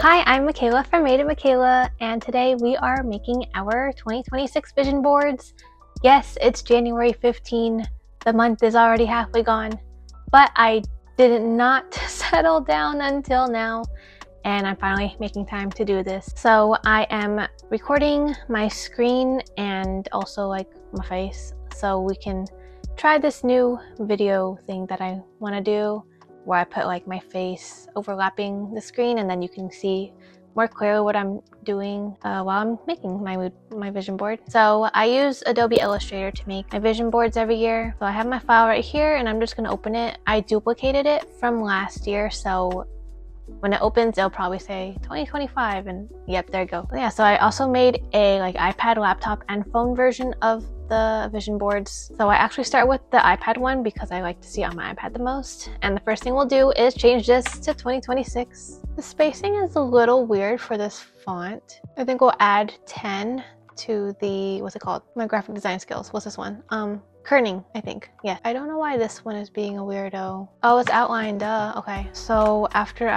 Hi, I'm Mikayla from MadeItMikayla, and today we are making our 2026 vision boards. Yes, it's January 15. The month is already halfway gone, but I did not settle down until now, and I'm finally making time to do this. So I am recording my screen and also like my face so we can try this new video thing that I want to do, where I put like my face overlapping the screen and then you can see more clearly what I'm doing while I'm making my vision board. So I use Adobe Illustrator to make my vision boards every year. So I have my file right here and I'm just going to open it. I duplicated it from last year, so when it opens it'll probably say 2025 and yep, there you go. Yeah, so I also made a like iPad, laptop, and phone version of the vision boards. So I actually start with the iPad one because I like to see on my iPad the most. And the first thing we'll do is change this to 2026. The spacing is a little weird for this font. I think we'll add 10 to the, what's it called? My graphic design skills. What's this one? Kerning, I think. Yeah. I don't know why this one is being a weirdo. Oh, it's outlined, duh. Okay. So after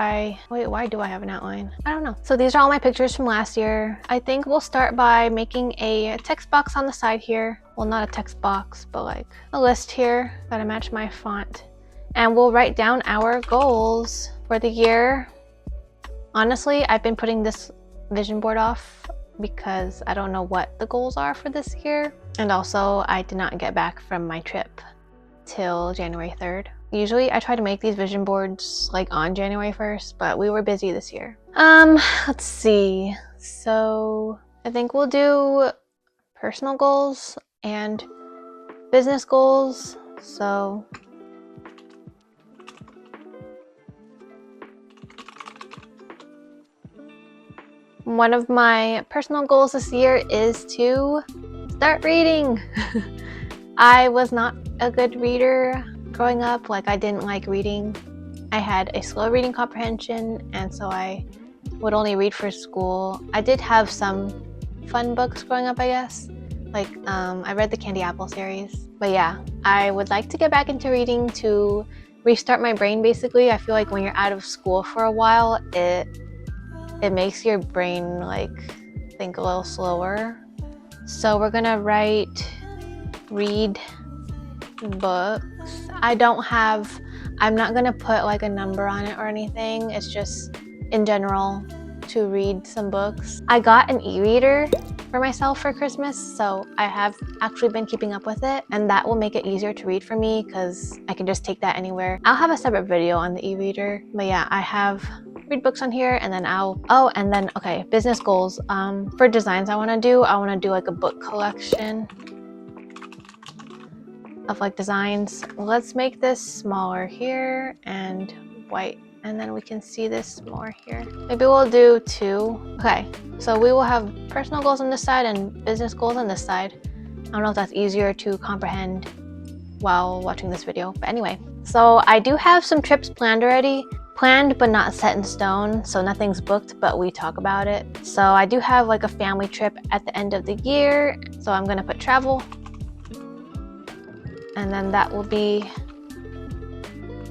wait, why do I have an outline? I don't know. So these are all my pictures from last year. I think we'll start by making a text box on the side here. Well, not a text box, but like a list here. Gotta match my font. And we'll write down our goals for the year. Honestly, I've been putting this vision board off because I don't know what the goals are for this year. And also, I did not get back from my trip till January 3rd. Usually, I try to make these vision boards like on January 1st, but we were busy this year. Let's see. So I think we'll do personal goals and business goals. So one of my personal goals this year is to start reading. I was not a good reader growing up. Like, I didn't like reading. I had a slow reading comprehension, and so I would only read for school. I did have some fun books growing up, I guess. Like, I read the Candy Apple series. But yeah, I would like to get back into reading to restart my brain, basically. I feel like when you're out of school for a while, it makes your brain like think a little slower. So we're gonna read books. I'm not gonna put like a number on it or anything. It's just in general to read some books. I got an e-reader for myself for Christmas, so I have actually been keeping up with it, and that will make it easier to read for me because I can just take that anywhere. I'll have a separate video on the e-reader, but yeah, I have read books on here, and then okay, business goals. For designs I want to do like a book collection of like designs. Let's make this smaller here and white, and then we can see this more here. Maybe we'll do 2. Okay, so we will have personal goals on this side and business goals on this side. I don't know if that's easier to comprehend while watching this video, but anyway. So I do have some trips planned already. Planned but not set in stone, so nothing's booked, but we talk about it. So I do have like a family trip at the end of the year, so I'm gonna put travel, and then that will be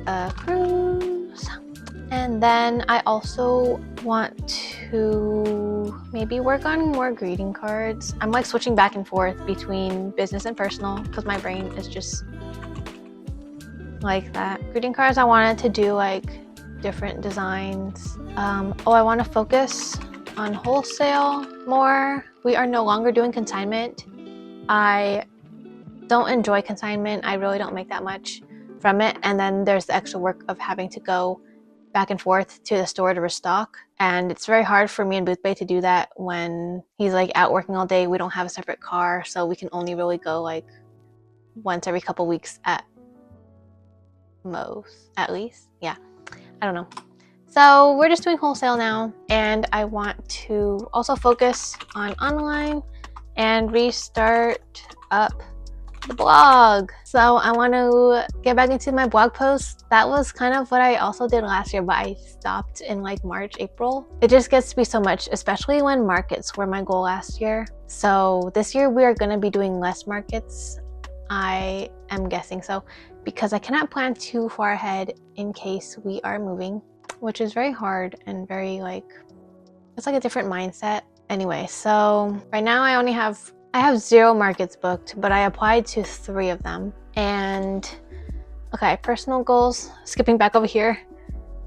a cruise. And then I also want to maybe work on more greeting cards. I'm like switching back and forth between business and personal because my brain is just like that. Greeting cards, I wanted to do like different designs. I want to focus on wholesale more. We are no longer doing consignment. I don't enjoy consignment. I really don't make that much from it, and then there's the extra work of having to go back and forth to the store to restock, and it's very hard for me and Booth Bay to do that when he's like out working all day. We don't have a separate car, so we can only really go like once every couple weeks at most, at least. Yeah, I don't know. So we're just doing wholesale now, and I want to also focus on online and restart up the blog. So I want to get back into my blog posts. That was kind of what I also did last year, but I stopped in like March, April. It just gets to be so much, especially when markets were my goal last year. So this year we are going to be doing less markets. I am guessing so, because I cannot plan too far ahead in case we are moving, which is very hard and very like It's like a different mindset. Anyway, so right now I have 0 markets booked, but I applied to 3 of them. And okay, personal goals, skipping back over here.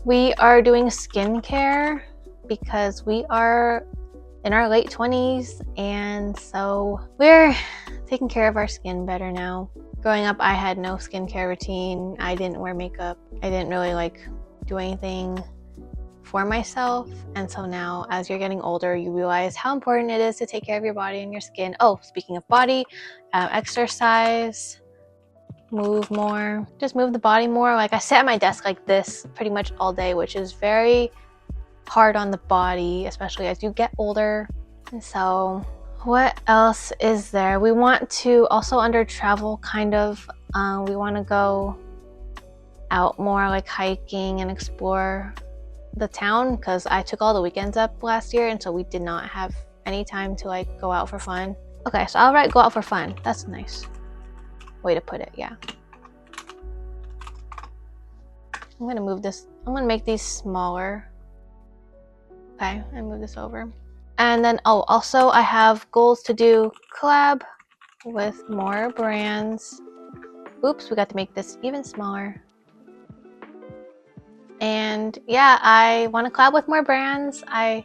We are doing skincare because we are in our late 20s, and so we're taking care of our skin better now. Growing up, I had no skincare routine. I didn't wear makeup. I didn't really like do anything for myself. And so now, as you're getting older, you realize how important it is to take care of your body and your skin. Oh, speaking of body, exercise, move more, just move the body more. Like I sit at my desk like this pretty much all day, which is very hard on the body, especially as you get older. And so what else is there? We want to also, under travel, kind of we want to go out more, like hiking and explore the town, because I took all the weekends up last year, and so we did not have any time to like go out for fun. Okay, so I'll write go out for fun. That's a nice way to put it. Yeah, I'm gonna move this. I'm gonna make these smaller. Okay, I move this over. And then, oh, also I have goals to do collab with more brands. Oops, we got to make this even smaller. And yeah, I want to collab with more brands. I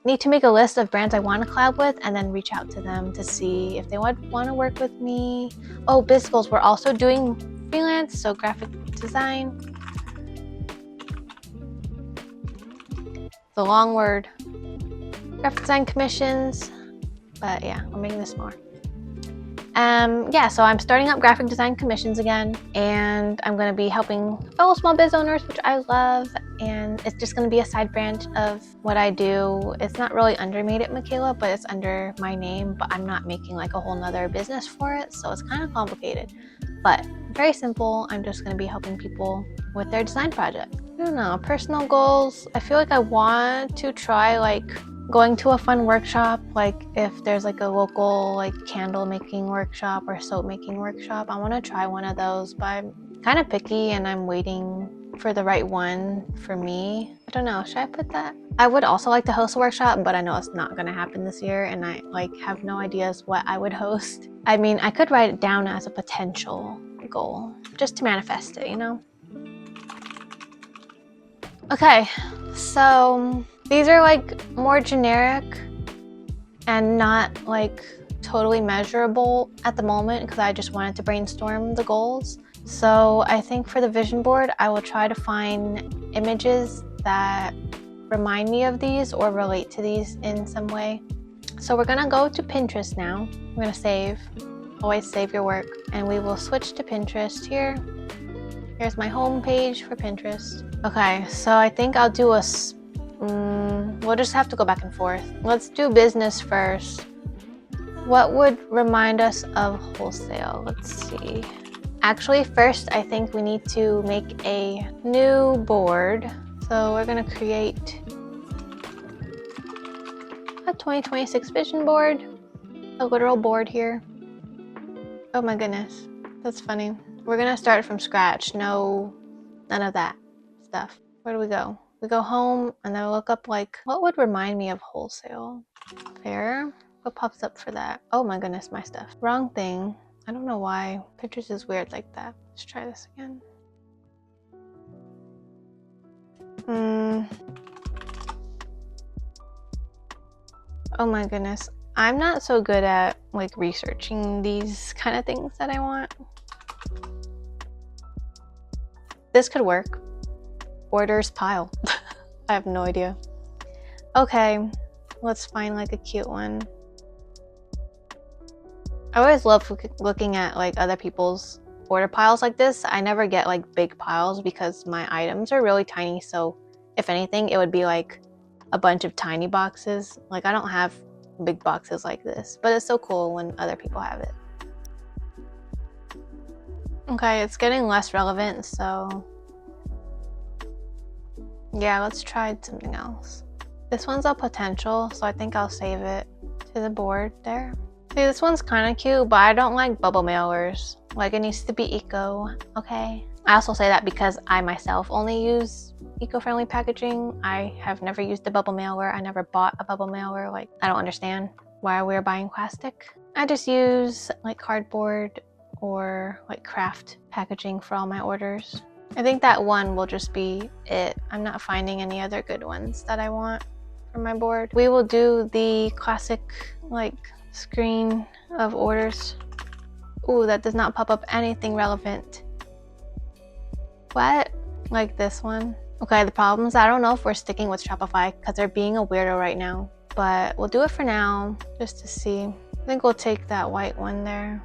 need to make a list of brands I want to collab with and then reach out to them to see if they want to work with me. Oh, biz goals, we're also doing freelance, so graphic design. The long word. Graphic design commissions, but yeah, we're making this smaller. Yeah, so I'm starting up graphic design commissions again, and I'm going to be helping fellow small biz owners, which I love, and it's just going to be a side branch of what I do. It's not really under MadeItMikayla, but it's under my name, but I'm not making like a whole nother business for it, so it's kind of complicated, but very simple. I'm just going to be helping people with their design project. I don't know, personal goals. I feel like I want to try like going to a fun workshop, like if there's like a local like candle making workshop or soap making workshop. I want to try one of those, but I'm kind of picky and I'm waiting for the right one for me. I don't know, should I put that? I would also like to host a workshop, but I know it's not going to happen this year, and I like have no ideas what I would host. I mean, I could write it down as a potential goal just to manifest it, you know? Okay, so these are like more generic and not like totally measurable at the moment because I just wanted to brainstorm the goals. So I think for the vision board, I will try to find images that remind me of these or relate to these in some way. So we're gonna go to Pinterest now. We're gonna save, always save your work, and we will switch to Pinterest here. Here's my home page for Pinterest. Okay, so I think I'll do a, we'll just have to go back and forth. Let's do business first. What would remind us of wholesale? Let's see. Actually, first, I think we need to make a new board. So we're gonna create a 2026 vision board, a literal board here. Oh my goodness, that's funny. We're gonna start from scratch. No, none of that stuff. Where do we go? We go home and then look up like, what would remind me of wholesale? There, what pops up for that? Oh my goodness, my stuff. Wrong thing. I don't know why. Pinterest is weird like that. Let's try this again. Oh my goodness. I'm not so good at like researching these kind of things that I want. This could work. Orders pile. I have no idea. Okay, let's find like a cute one. I always love looking at like other people's order piles like this. I never get like big piles because my items are really tiny, so if anything it would be like a bunch of tiny boxes. Like I don't have big boxes like this, but it's so cool when other people have it. Okay, it's getting less relevant, so yeah, let's try something else. This one's a potential, so I think I'll save it to the board there. See, this one's kind of cute, but I don't like bubble mailers. Like, it needs to be eco, okay? I also say that because I myself only use eco-friendly packaging. I have never used a bubble mailer. I never bought a bubble mailer. Like, I don't understand why we're buying plastic. I just use like cardboard or like craft packaging for all my orders. I think that one will just be it. I'm not finding any other good ones that I want for my board. We will do the classic like screen of orders. Ooh, that does not pop up anything relevant. What? Like this one? Okay, the problem is I don't know if we're sticking with Shopify because they're being a weirdo right now. But we'll do it for now just to see. I think we'll take that white one there.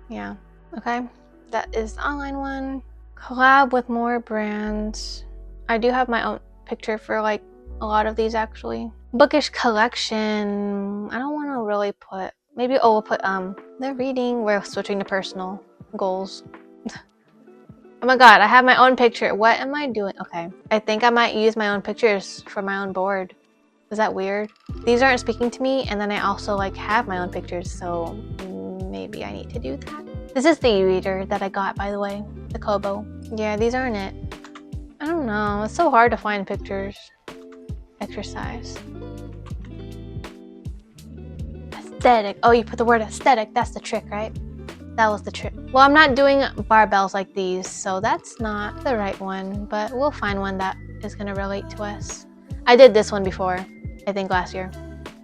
Yeah, okay. That is the online one. Collab with more brands. I do have my own picture for like a lot of these actually. Bookish collection. I don't want to really put, maybe, oh, we'll put, they're reading. We're switching to personal goals. Oh my god, I have my own picture. What am I doing? Okay, I think I might use my own pictures for my own board. Is that weird? These aren't speaking to me, and then I also like have my own pictures, so maybe I need to do that. This is the e-reader that I got, by the way, the Kobo. Yeah, these aren't it. I don't know, it's so hard to find pictures. Exercise. Aesthetic. Oh, you put the word aesthetic, that's the trick, right? That was the trick. Well, I'm not doing barbells like these, so that's not the right one, but we'll find one that is gonna relate to us. I did this one before, I think last year.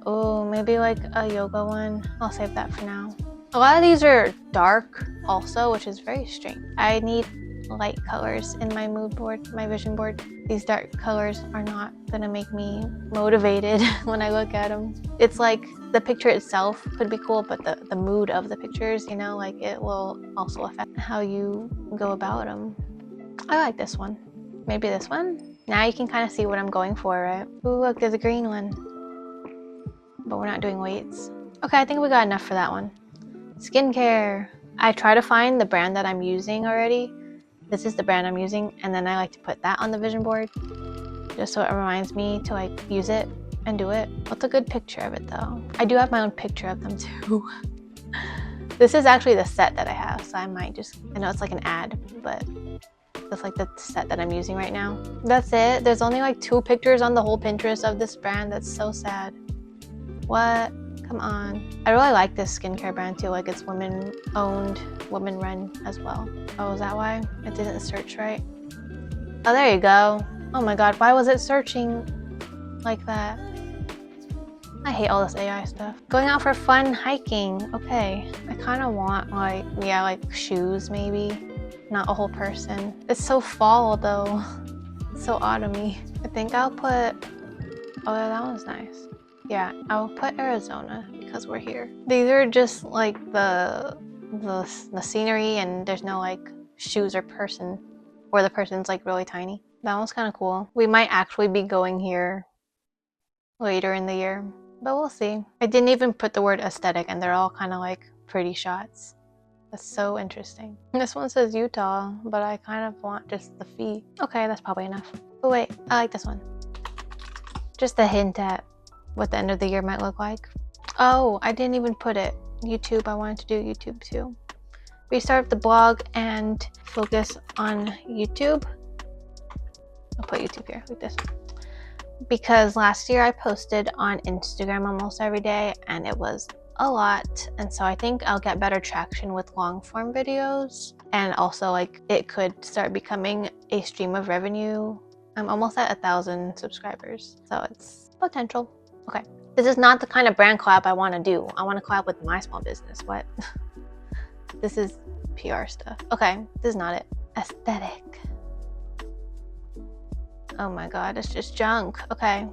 Oh, maybe like a yoga one. I'll save that for now. A lot of these are dark also, which is very strange. I need light colors in my mood board, my vision board. These dark colors are not gonna make me motivated when I look at them. It's like the picture itself could be cool, but the mood of the pictures, you know, like it will also affect how you go about them. I like this one. Maybe this one? Now you can kind of see what I'm going for, right? Ooh, look, there's a green one. But we're not doing weights. Okay, I think we got enough for that one. Skincare. I try to find the brand that I'm using already. This is the brand I'm using, and then I like to put that on the vision board just so it reminds me to like use it and do it. What's a good picture of it though? I do have my own picture of them too. This is actually the set that I have, so I might just, I know it's like an ad, but that's like the set that I'm using right now. That's it. There's only like 2 pictures on the whole Pinterest of this brand. That's so sad. What? Come on. I really like this skincare brand too. Like it's women owned, women run as well. Oh, is that why it didn't search right? Oh, there you go. Oh my god, why was it searching like that? I hate all this AI stuff. Going out for fun hiking. Okay. I kind of want like, yeah, like shoes maybe. Not a whole person. It's so fall though. It's so autumny. I think I'll put, oh, that one's nice. Yeah, I'll put Arizona because we're here. These are just like the scenery, and there's no like shoes or person, or the person's like really tiny. That one's kind of cool. We might actually be going here later in the year, but we'll see. I didn't even put the word aesthetic, and they're all kind of like pretty shots. That's so interesting. This one says Utah, but I kind of want just the feet. Okay, that's probably enough. Oh wait, I like this one. Just a hint at what the end of the year might look like. Oh, I didn't even put it. YouTube, I wanted to do YouTube too. Restart the blog and focus on YouTube. I'll put YouTube here like this. Because last year I posted on Instagram almost every day and it was a lot, and so I think I'll get better traction with long form videos, and also like it could start becoming a stream of revenue. I'm almost at 1,000 subscribers, so it's potential. Okay, this is not the kind of brand collab I want to do. I want to collab with my small business. What? This is PR stuff. Okay, this is not it. Aesthetic. Oh my god, it's just junk. Okay.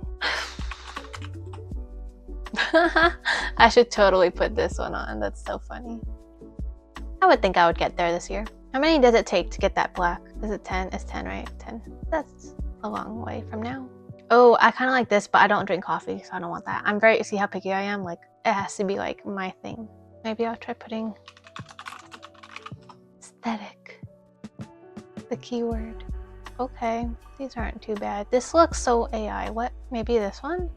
I should totally put this one on. That's so funny. I would think I would get there this year. How many does it take to get that black? Is it 10? It's 10, right? 10. That's a long way from now. Oh, I kind of like this, but I don't drink coffee, so I don't want that. I'm very, see how picky I am? Like, it has to be like my thing. Maybe I'll try putting aesthetic, the keyword. Okay, these aren't too bad. This looks so AI. What? Maybe this one?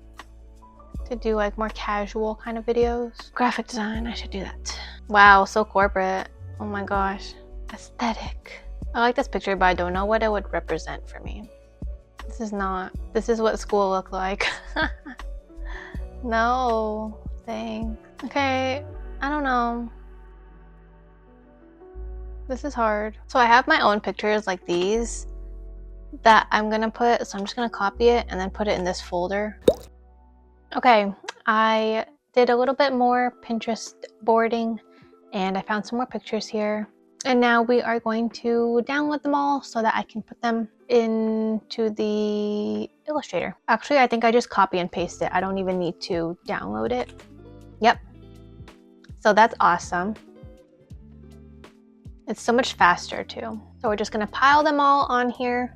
To do like more casual kind of videos. Graphic design, I should do that. Wow, so corporate. Oh my gosh. Aesthetic. I like this picture, but I don't know what it would represent for me. This is not. This is what school looked like. No, dang. Okay, I don't know. This is hard. So I have my own pictures like these that I'm gonna put, so I'm just gonna copy it and then put it in this folder. Okay, I did a little bit more Pinterest boarding and I found some more pictures here. And now we are going to download them all so that I can put them into the Illustrator. Actually, I think I just copy and paste it. I don't even need to download it. Yep. So that's awesome. It's so much faster too. So we're just gonna pile them all on here.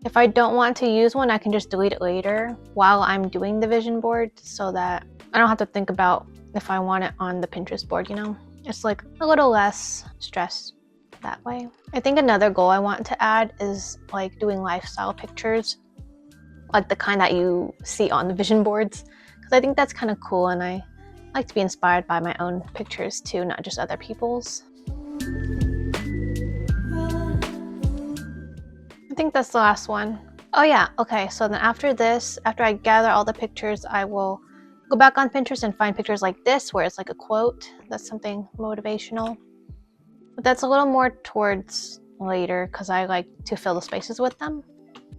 If I don't want to use one, I can just delete it later while I'm doing the vision board so that I don't have to think about if I want it on the Pinterest board, you know? It's like a little less stress that way. I think another goal I want to add is like doing lifestyle pictures, like the kind that you see on the vision boards, because I think that's kind of cool and I like to be inspired by my own pictures too, not just other people's. I think that's the last one. Oh yeah, okay, so then after this, after I gather all the pictures, I will go back on Pinterest and find pictures like this where it's like a quote. That's something motivational. But that's a little more towards later because I like to fill the spaces with them.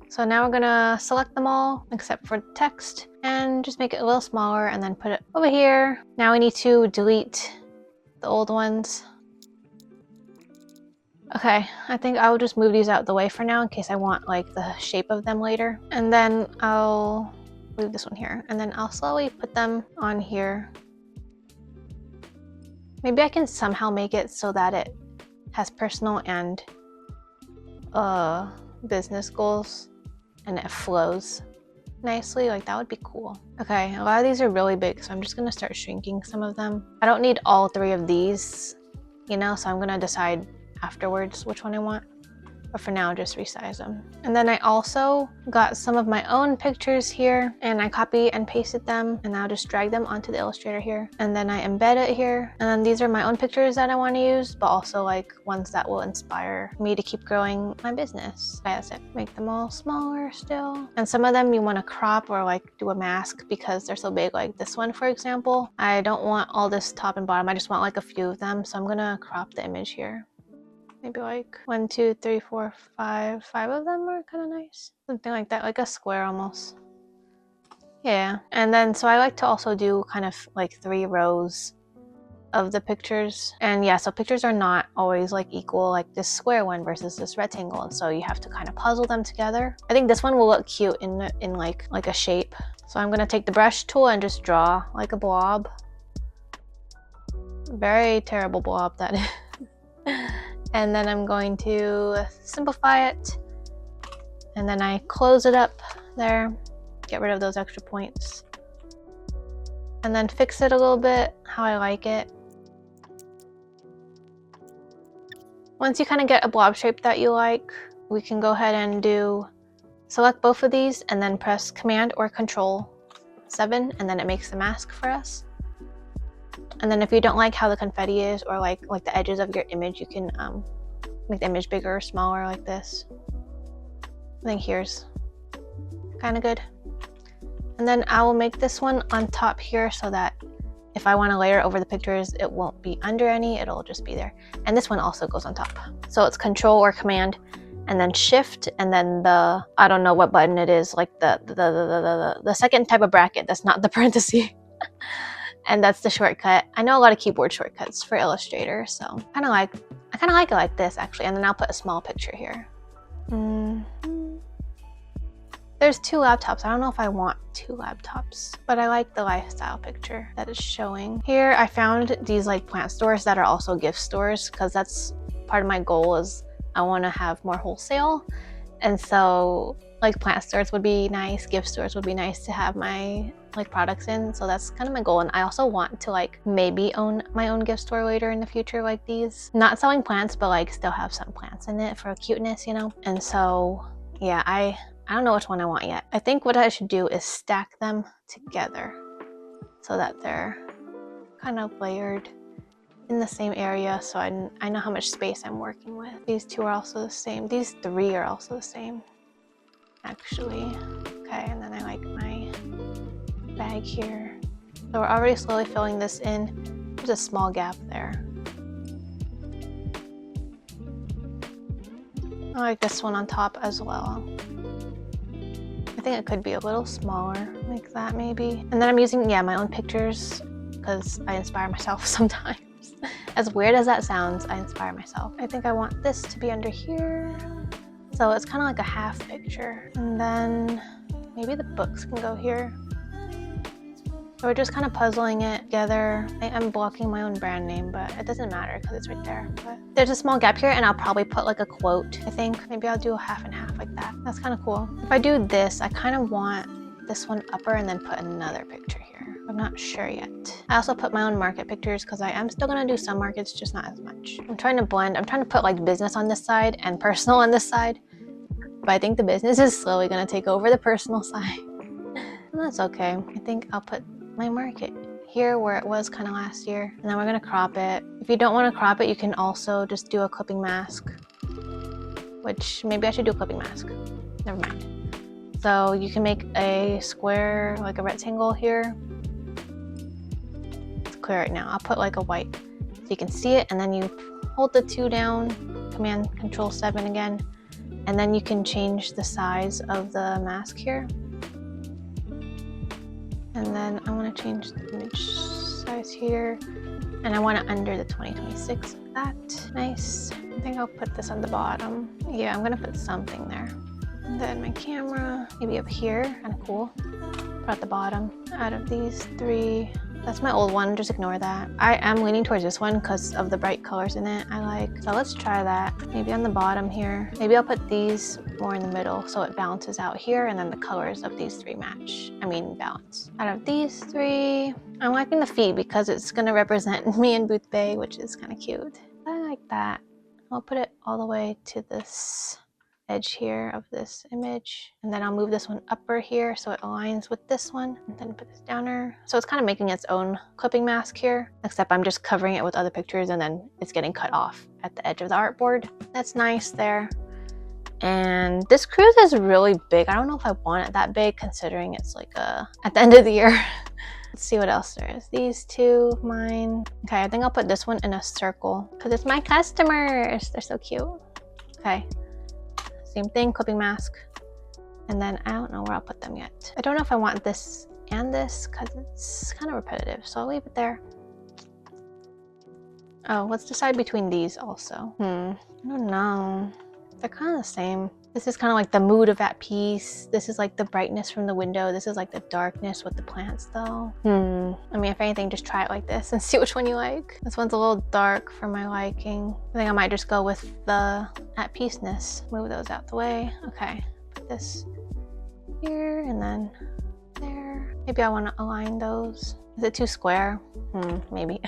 So now we're gonna select them all except for the text and just make it a little smaller and then put it over here. Now we need to delete the old ones. Okay, I think I'll just move these out the way for now in case I want like the shape of them later. And then I'll leave this one here and then I'll slowly put them on here. Maybe I can somehow make it so that it has personal and business goals and it flows nicely. Like that would be cool. Okay, a lot of these are really big, so I'm just gonna start shrinking some of them. I don't need all 3 of these, you know, so I'm gonna decide afterwards which one I want, but for now just resize them. And then I also got some of my own pictures here and I copy and pasted them and I'll just drag them onto the Illustrator here and then I embed it here. And then these are my own pictures that I want to use, but also like ones that will inspire me to keep growing my business. Okay, that's it. Make them all smaller still. And some of them you want to crop or like do a mask because they're so big, like this one for example. I don't want all this top and bottom, I just want like a few of them, so I'm gonna crop the image here. Maybe like 1, 2, 3, 4, 5. 5 of them are kind of nice. Something like that, like a square almost. Yeah, and then so I like to also do kind of like 3 rows of the pictures. And yeah, so pictures are not always like equal, like this square one versus this rectangle. And so you have to kind of puzzle them together. I think this one will look cute in like a shape. So I'm gonna take the brush tool and just draw like a blob. Very terrible blob that is. And then I'm going to simplify it. And then I close it up there, get rid of those extra points. And then fix it a little bit how I like it. Once you kind of get a blob shape that you like, we can go ahead and select both of these and then press Command or Control 7 and then it makes the mask for us. And then if you don't like how the confetti is or like the edges of your image, you can make the image bigger or smaller like this. I think here's kind of good. And then I will make this one on top here so that if I want to layer over the pictures, it won't be under any, it'll just be there. And this one also goes on top. So it's Control or Command and then Shift and then I don't know what button it is, like the second type of bracket that's not the parenthesis. And that's the shortcut. I know a lot of keyboard shortcuts for Illustrator, so I kind of like it like this actually. And then I'll put a small picture here. There's 2 laptops. I don't know if I want 2 laptops, but I like the lifestyle picture that is showing. Here I found these like plant stores that are also gift stores because that's part of my goal is I want to have more wholesale. And so like plant stores would be nice, gift stores would be nice to have my like products in. So that's kind of my goal. And I also want to like maybe own my own gift store later in the future like these. Not selling plants, but like still have some plants in it for cuteness, you know? And so yeah, I don't know which one I want yet. I think what I should do is stack them together so that they're kind of layered in the same area so I know how much space I'm working with. These 2 are also the same. These 3 are also the same. actually. Okay, and then I like my bag here. So we're already slowly filling this in. There's a small gap there. I like this one on top as well. I think it could be a little smaller, like that maybe. And then I'm using, yeah, my own pictures because I inspire myself sometimes. As weird as that sounds, I inspire myself. I think I want this to be under here. So it's kind of like a half picture. And then maybe the books can go here. So we're just kind of puzzling it together. I'm blocking my own brand name, but it doesn't matter because it's right there. But there's a small gap here and I'll probably put like a quote, I think. Maybe I'll do a half and half like that. That's kind of cool. If I do this, I kind of want this one upper and then put another picture here. I'm not sure yet. I also put my own market pictures because I am still gonna do some markets, just not as much. I'm trying to blend. I'm trying to put like business on this side and personal on this side. But I think the business is slowly gonna take over the personal side. And that's okay. I think I'll put my market here where it was kind of last year, and then we're gonna crop it. If you don't want to crop it, you can also just do a clipping mask, which maybe I should do a clipping mask. Never mind. So you can make a square, like a rectangle here. It's clear right now. I'll put like a white so you can see it, and then you hold the 2 down, Command Control 7 again, and then you can change the size of the mask here. And then I want to change the image size here, and I want it under the 2026 like that. Nice. I think I'll put this on the bottom. Yeah, I'm gonna put something there. And then my camera, maybe up here, kind of cool. Put at the bottom. Out of these 3, that's my old one, just ignore that. I am leaning towards this one because of the bright colors in it I like. So let's try that. Maybe on the bottom here. Maybe I'll put these more in the middle so it balances out here, and then the colors of these 3 match. I mean balance. Out of these 3, I'm liking the feet because it's gonna represent me in Booth Bay, which is kind of cute. I like that. I'll put it all the way to this edge here of this image, and then I'll move this one upper here so it aligns with this one, and then put this downer. So it's kind of making its own clipping mask here, except I'm just covering it with other pictures and then it's getting cut off at the edge of the artboard. That's nice there. And this cruise is really big. I don't know if I want it that big considering it's like at the end of the year. Let's see what else there is. These 2, mine. Okay, I think I'll put this one in a circle because it's my customers. They're so cute. Okay. Same thing, clipping mask. And then I don't know where I'll put them yet. I don't know if I want this and this because it's kind of repetitive, so I'll leave it there. Oh, let's decide between these also. I don't know. They're kind of the same. This is kind of like the mood of that piece. This is like the brightness from the window. This is like the darkness with the plants though. I mean, if anything, just try it like this and see which one you like. This one's a little dark for my liking. I think I might just go with the at peaceness. Move those out the way. Okay, put this here and then there. Maybe I want to align those. Is it too square? Maybe.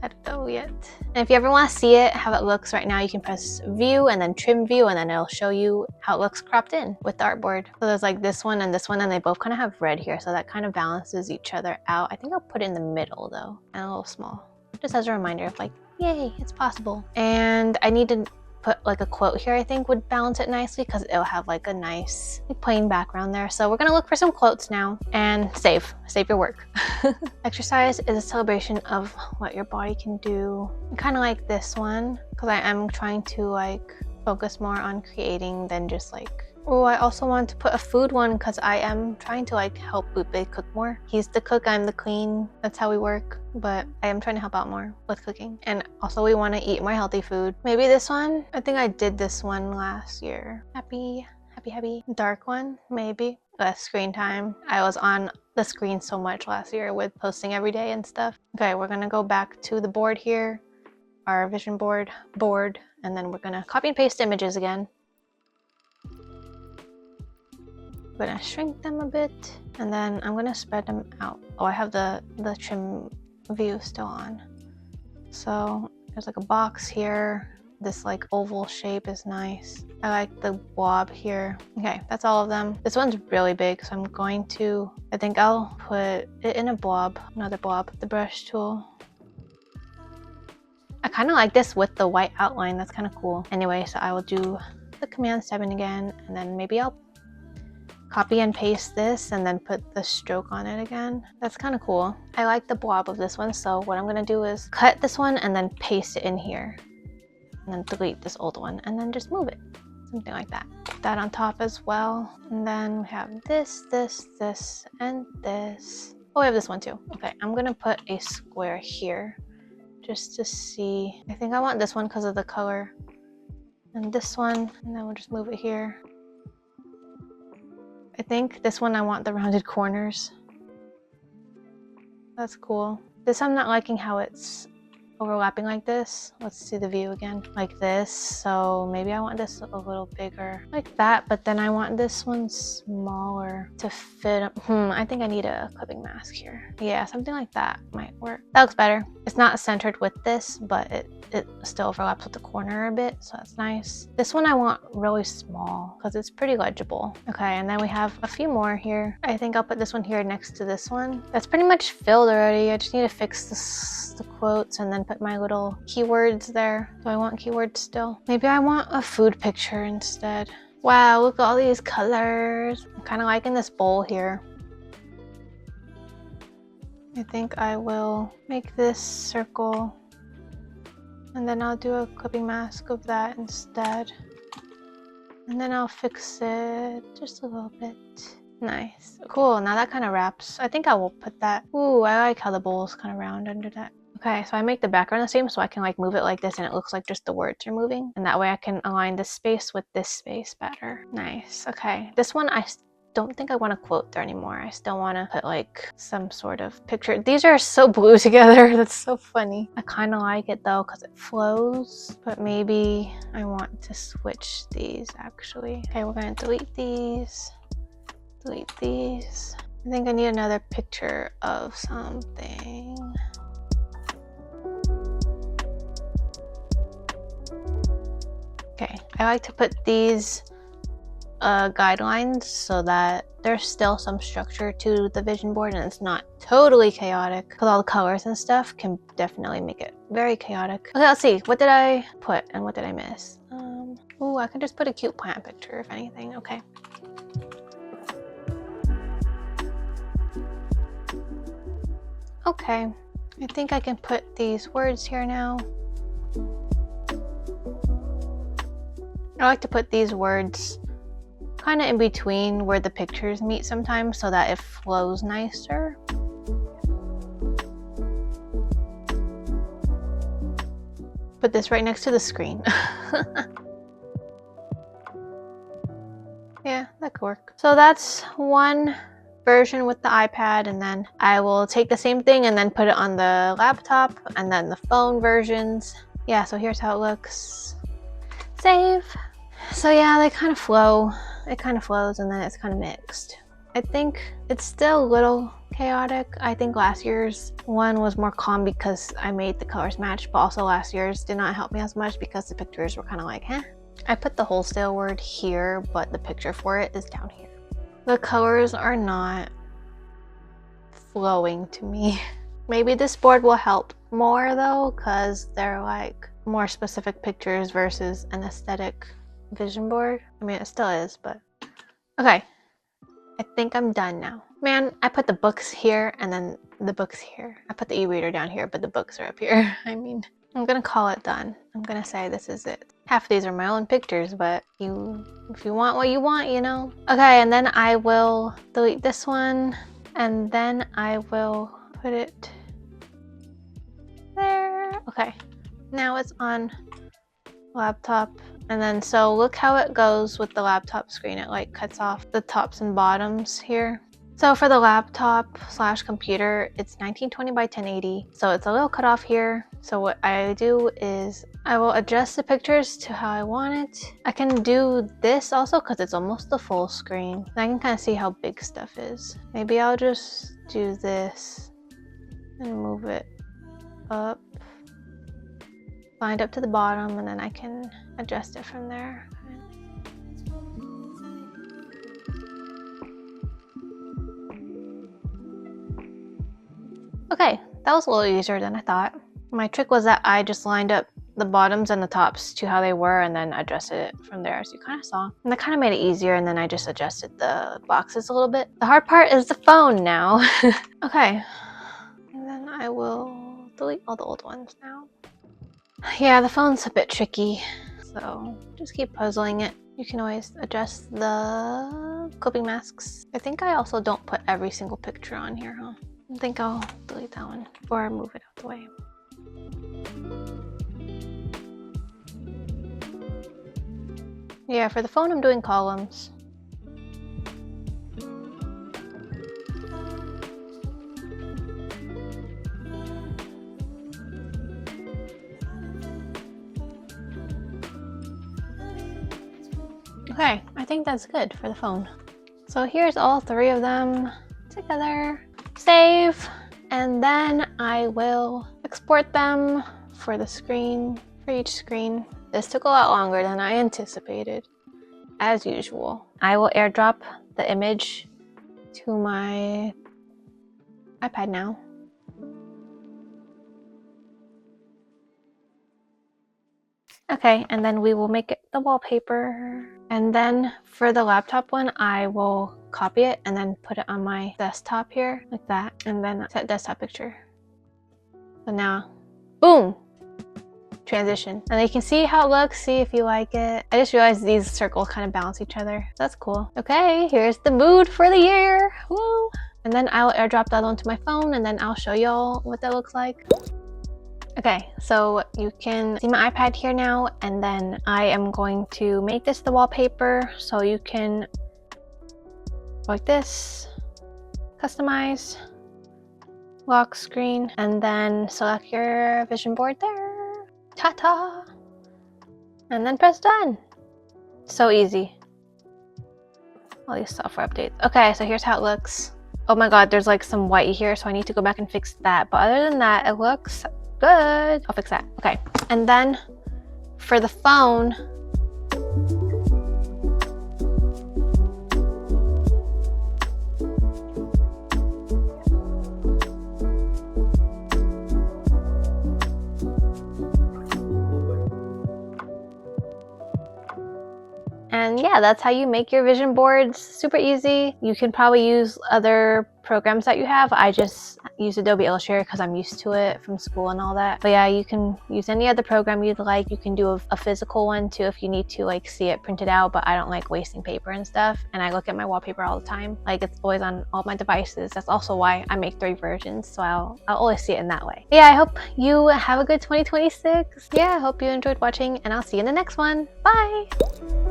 I don't know yet. And if you ever want to see it, how it looks right now, you can press view and then trim view, and then it'll show you how it looks cropped in with the artboard. So there's like this one, and they both kind of have red here, so that kind of balances each other out. I think I'll put it in the middle though, and a little small. Just as a reminder of like, yay, it's possible. And I need to put like a quote here, I think would balance it nicely because it'll have like a nice like, plain background there. So we're gonna look for some quotes now and save your work. Exercise is a celebration of what your body can do. I kind of like this one because I am trying to like focus more on creating than just like, oh, I also want to put a food one because I am trying to like help Bootbay cook more. He's the cook, I'm the clean. That's how we work. But I am trying to help out more with cooking. And also we want to eat more healthy food. Maybe this one. I think I did this one last year. Happy. Dark one, maybe. Less screen time. I was on the screen so much last year with posting every day and stuff. Okay, we're gonna go back to the board here. Our vision board, and then we're gonna copy and paste images again. I'm gonna shrink them a bit, and then I'm gonna spread them out. Oh, I have the trim view still on. So there's like a box here. This like oval shape is nice. I like the blob here. Okay, that's all of them. This one's really big, so I'm going to, I think I'll put it in a blob, another blob, the brush tool. I kind of like this with the white outline. That's kind of cool. Anyway, so I will do the Command 7 again, and then maybe I'll copy and paste this and then put the stroke on it again. That's kind of cool. I like the blob of this one, so what I'm gonna do is cut this one and then paste it in here. And then delete this old one and then just move it. Something like that. Put that on top as well. And then we have this, this, this, and this. Oh, we have this one too. Okay, I'm gonna put a square here just to see. I think I want this one because of the color. And this one, and then we'll just move it here. I think this one I want the rounded corners. That's cool. This I'm not liking how it's overlapping like this. Let's see the view again. Like this. So maybe I want this a little bigger. Like that, but then I want this one smaller to fit. I think I need a clipping mask here. Yeah, something like that might work. That looks better. It's not centered with this, but it still overlaps with the corner a bit, so that's nice. This one I want really small because it's pretty legible. Okay, and then we have a few more here. I think I'll put this one here next to this one. That's pretty much filled already. I just need to fix the quotes and then put my little keywords there. Do I want keywords still? Maybe I want a food picture instead. Wow, look at all these colors. I'm kind of liking this bowl here. I think I will make this circle. And then I'll do a clipping mask of that instead. And then I'll fix it just a little bit. Nice. Cool, now that kind of wraps. I think I will put that. Ooh, I like how the bowl is kind of round under that. Okay, so I make the background the same so I can like move it like this and it looks like just the words are moving. And that way I can align this space with this space better. Nice, okay. This one I don't think I want a quote there anymore. I still want to put like some sort of picture. These are so blue together. That's so funny. I kind of like it though because it flows, but maybe I want to switch these actually. Okay, we're going to delete these. Delete these. I think I need another picture of something. Okay, I like to put these guidelines so that there's still some structure to the vision board and it's not totally chaotic, because all the colors and stuff can definitely make it very chaotic. Okay, let's see. What did I put and what did I miss? Oh, I can just put a cute plant picture if anything. Okay. Okay, I think I can put these words here now. I like to put these words kind of in between where the pictures meet sometimes so that it flows nicer. Put this right next to the screen. Yeah, that could work. So that's one version with the iPad, and then I will take the same thing and then put it on the laptop and then the phone versions. Yeah, so here's how it looks. Save. So yeah, they kind of flow. It kind of flows and then it's kind of mixed. I think it's still a little chaotic. I think last year's one was more calm because I made the colors match, but also last year's did not help me as much because the pictures were kind of like, I put the wholesale word here, but the picture for it is down here. The colors are not flowing to me. Maybe this board will help more though, because they're like more specific pictures versus an aesthetic vision board. I mean, it still is, but okay. I think I'm done now. Man, I put the books here and then the books here. I put the e-reader down here, but the books are up here. I mean, I'm gonna call it done. I'm gonna say this is it. Half of these are my own pictures, but if you want what you want, you know. Okay, and then I will delete this one and then I will put it there. Okay, now it's on laptop. And then so look how it goes with the laptop screen. It like cuts off the tops and bottoms here. So for the laptop / computer, it's 1920 by 1080. So it's a little cut off here. So what I do is I will adjust the pictures to how I want it. I can do this also because it's almost the full screen. And I can kind of see how big stuff is. Maybe I'll just do this and move it up. Lined up to the bottom, and then I can adjust it from there. Okay, that was a little easier than I thought. My trick was that I just lined up the bottoms and the tops to how they were and then adjusted it from there, as you kind of saw. And that kind of made it easier, and then I just adjusted the boxes a little bit. The hard part is the phone now. Okay, and then I will delete all the old ones now. Yeah, the phone's a bit tricky, so just keep puzzling it. You can always adjust the clipping masks. I think I also don't put every single picture on here, huh? I think I'll delete that one or move it out the way. Yeah, for the phone I'm doing columns. Okay, I think that's good for the phone. So here's all 3 of them together. Save, and then I will export them for the screen, for each screen. This took a lot longer than I anticipated, as usual. I will airdrop the image to my iPad now. Okay, and then we will make it the wallpaper. And then for the laptop one, I will copy it and then put it on my desktop here, like that. And then set desktop picture. So now, boom! Transition. And you can see how it looks, see if you like it. I just realized these circles kind of balance each other. That's cool. Okay, here's the mood for the year. Woo! And then I'll airdrop that onto my phone, and then I'll show y'all what that looks like. Okay, so you can see my iPad here now, and then I am going to make this the wallpaper, so you can like this, customize, lock screen, and then select your vision board there. Ta-ta! And then press done. So easy. All these software updates. Okay, so here's how it looks. Oh my god, there's like some white here, so I need to go back and fix that. But other than that, it looks good. I'll fix that. Okay, and then for the phone, and yeah, that's how you make your vision boards. Super easy. You can probably use other programs that you have. I just use Adobe Illustrator because I'm used to it from school and all that. But yeah, you can use any other program you'd like. You can do a physical one too if you need to like see it printed out, but I don't like wasting paper and stuff. And I look at my wallpaper all the time. Like it's always on all my devices. That's also why I make 3 versions, so I'll always see it in that way. But yeah, I hope you have a good 2026. Yeah, I hope you enjoyed watching, and I'll see you in the next one. Bye!